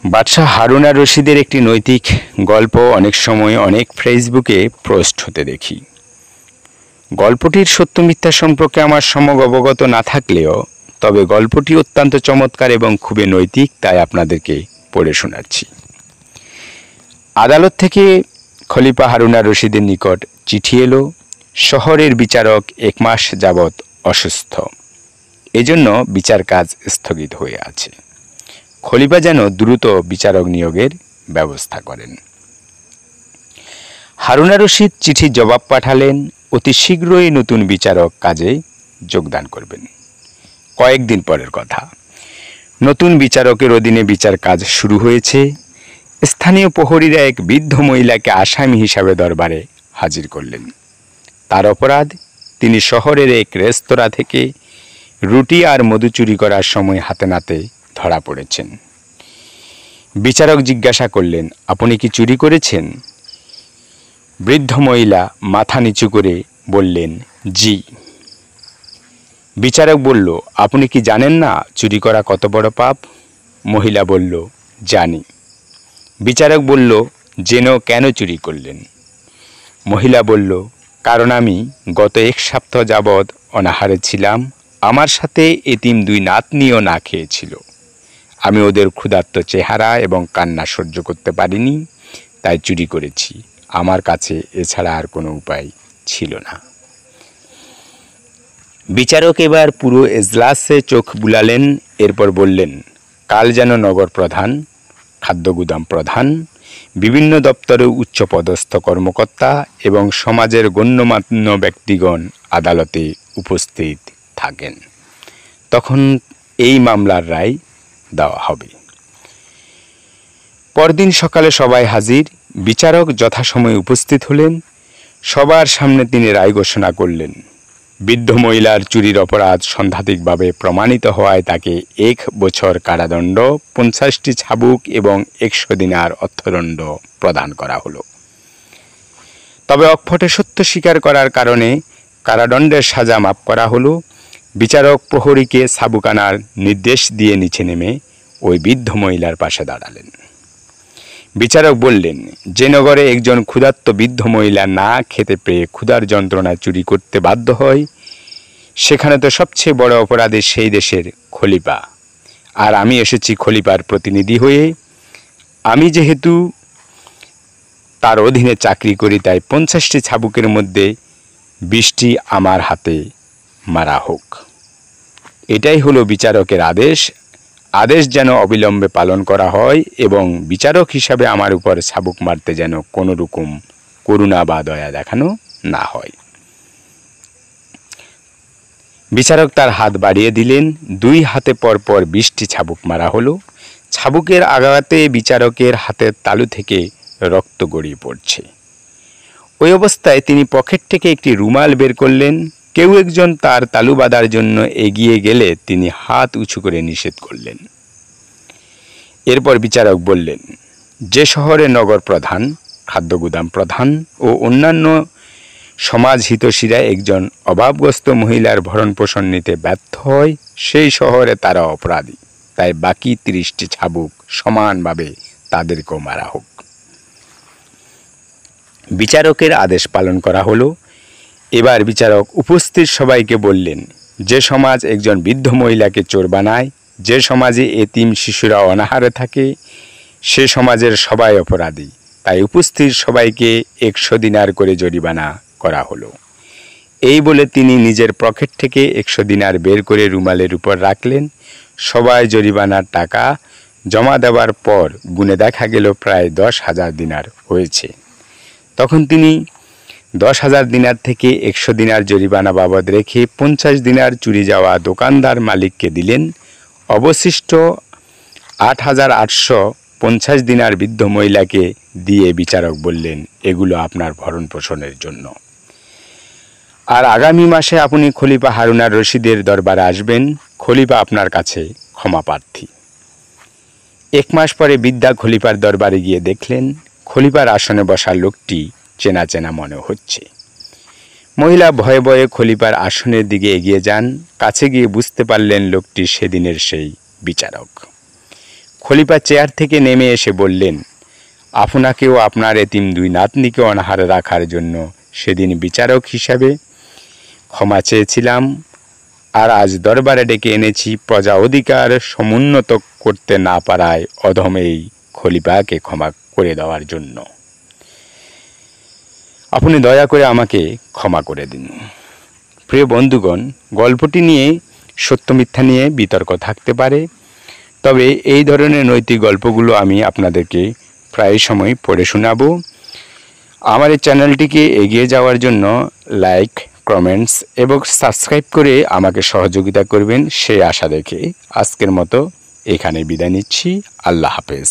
বাদশাহ হারুন আর রশিদের একটি নৈতিক গল্প অনেক সময় অনেক ফেসবুকে পোস্ট হতে দেখি। গল্পটির সত্য মিথ্যা সম্পর্কে আমার সম্যক অবগত না থাকলেও তবে গল্পটি অত্যন্ত চমৎকার এবং খুবই নৈতিক, তাই আপনাদেরকে পড়ে শোনাচ্ছি। আদালত থেকে খলিফা হারুন আর রশিদের নিকট চিঠি এলো। শহরের বিচারক 1 মাস যাবৎ অসুস্থ, এজন্য বিচার কাজ স্থগিত হয়ে আছে। খলিফা যেন দ্রুত বিচারক নিয়োগের ব্যবস্থা করেন। হারুন আর রশিদ চিঠির জবাব পাঠালেন, অতি শীঘ্রই নতুন বিচারক কাজে যোগদান করবেন। কয়েকদিন পরের কথা, নতুন বিচারকের অধীনে বিচার কাজ শুরু হয়েছে। স্থানীয় প্রহরীরা এক বৃদ্ধ মহিলাকে আসামি হিসাবে দরবারে হাজির করলেন। তার অপরাধ, তিনি শহরের এক রেস্তোরাঁ থেকে রুটি আর মধু চুরি করার সময় হাতে নাতে ধরা পড়েছেন। বিচারক জিজ্ঞাসা করলেন, আপনি কি চুরি করেছেন? বৃদ্ধ মহিলা মাথা নিচু করে বললেন, জি। বিচারক বলল, আপনি কি জানেন না চুরি করা কত বড় পাপ? মহিলা বলল, জানি। বিচারক বলল, জেনেও কেন চুরি করলেন? মহিলা বলল, কারণ আমি গত 1 সপ্তাহ যাবৎ অনাহারে ছিলাম। আমার সাথে এতিম 2 নাতনিও না খেয়েছিল। আমি ওদের ক্ষুধার্ত চেহারা এবং কান্না সহ্য করতে পারিনি, তাই চুরি করেছি। আমার কাছে এছাড়া আর কোনো উপায় ছিল না। বিচারক এবার পুরো এজলাসে চোখ বুলালেন, এরপর বললেন, কাল যেন নগর প্রধান, খাদ্য গুদাম প্রধান, বিভিন্ন দপ্তরে উচ্চপদস্থ কর্মকর্তা এবং সমাজের গণ্যমান্য ব্যক্তিগণ আদালতে উপস্থিত থাকেন। তখন এই মামলার রায় দেওয়া হবে। পরদিন সকালে সবাই হাজির। বিচারক যথাসময়ে উপস্থিত হলেন। সবার সামনে তিনি রায় ঘোষণা করলেন। বৃদ্ধ মহিলার চুরির অপরাধ সন্ধাতিকভাবে প্রমাণিত হওয়ায় তাকে 1 বছর কারাদণ্ড, 50টি ছাবুক এবং 100 দিনার অর্থদণ্ড প্রদান করা হলো। তবে অকপটে সত্য স্বীকার করার কারণে কারাদণ্ডের সাজা মাফ করা হলো। বিচারক প্রহরীকে ছাবুক আনার নির্দেশ দিয়ে নিচে নেমে ওই বৃদ্ধ মহিলার পাশে দাঁড়ালেন। বিচারক বললেন, যে নগরে একজন ক্ষুধার্ত বৃদ্ধ মহিলা না খেতে পেয়ে ক্ষুধার যন্ত্রণায় চুরি করতে বাধ্য হয়, সেখানে তো সবচেয়ে বড় অপরাধী সেই দেশের খলিফা। আর আমি এসেছি খলিফার প্রতিনিধি হয়ে। আমি যেহেতু তার অধীনে চাকরি করি, তাই 50টি ছাবুকের মধ্যে 20টি আমার হাতে মারা হোক। এটাই হলো বিচারকের আদেশ। আদেশ যেন অবিলম্বে পালন করা হয় এবং বিচারক হিসাবে আমার উপর ছাবুক মারতে যেন কোনো রকম করুণা বা দয়া দেখানো না হয়। বিচারক তার হাত বাড়িয়ে দিলেন। 2 হাতে পরপর 20টি ছাবুক মারা হলো। ছাবুকের আঘাতে বিচারকের হাতের তালু থেকে রক্ত গড়িয়ে পড়ছে। ওই অবস্থায় তিনি পকেট থেকে একটি রুমাল বের করলেন। কেউ একজন তার তালু বাঁধার জন্য এগিয়ে গেলে তিনি হাত উঁচু করে নিষেধ করলেন। এরপর বিচারক বললেন, যে শহরে নগর প্রধান, খাদ্য গুদাম প্রধান ও অন্যান্য সমাজ হিতৈষীরা একজন অভাবগ্রস্ত মহিলার ভরণ পোষণ নিতে ব্যর্থ হয়, সেই শহরে তারা অপরাধী। তাই বাকি 30টি ছাবুক সমানভাবে তাদেরকেও মারা হোক। বিচারকের আদেশ পালন করা হলো। এবার বিচারক উপস্থিত সবাইকে বললেন, যে সমাজ একজন বৃদ্ধ মহিলাকে চোর বানায়, যে সমাজে এতিম শিশুরা অনাহারে থাকে, সে সমাজের সবাই অপরাধী। তাই উপস্থিত সবাইকে 100 দিনার করে জরিমানা করা হলো। এই বলে তিনি নিজের পকেট থেকে 100 দিনার বের করে রুমালের উপর রাখলেন। সবাই জরিমানার টাকা জমা দেওয়ার পর গুনে দেখা গেল প্রায় 10,000 দিনার হয়েছে। তখন তিনি 10,000 দিনার থেকে 100 দিনার জরিমানা বাবদ রেখে 50 দিনার চুরি যাওয়া দোকানদার মালিককে দিলেন। অবশিষ্ট 8,850 দিনার বৃদ্ধ মহিলাকে দিয়ে বিচারক বললেন, এগুলো আপনার ভরণ পোষণের জন্য। আর আগামী মাসে আপনি খলিফা হারুন আর রশিদের দরবারে আসবেন। খলিফা আপনার কাছে ক্ষমা প্রার্থী। 1 মাস পরে বৃদ্ধা খলিফার দরবারে গিয়ে দেখলেন খলিফার আসনে বসা লোকটি চেনা চেনা মনে হচ্ছে। মহিলা ভয়ে ভয়ে খলিফার আসনের দিকে এগিয়ে যান। কাছে গিয়ে বুঝতে পারলেন লোকটি সেদিনের সেই বিচারক। খলিফা চেয়ার থেকে নেমে এসে বললেন, আপনাকেও আপনার এতিম 2 নাতনিকে অনাহারে রাখার জন্য সেদিন বিচারক হিসাবে ক্ষমা চেয়েছিলাম, আর আজ দরবারে ডেকে এনেছি প্রজা অধিকার সমুন্নত করতে না পারায় অধম এই খলিফাকে ক্ষমা করে দেওয়ার জন্য। আপনি দয়া করে আমাকে ক্ষমা করে দিন। প্রিয় বন্ধুগণ, গল্পটি নিয়ে সত্য মিথ্যা নিয়ে বিতর্ক থাকতে পারে, তবে এই ধরনের নৈতিক গল্পগুলো আমি আপনাদেরকে প্রায় সময় পড়ে শোনাবো। আমার এই চ্যানেলটিকে এগিয়ে যাওয়ার জন্য লাইক, কমেন্টস এবং সাবস্ক্রাইব করে আমাকে সহযোগিতা করবেন সেই আশা রেখে আজকের মতো এখানে বিদায় নিচ্ছি। আল্লাহ হাফেজ।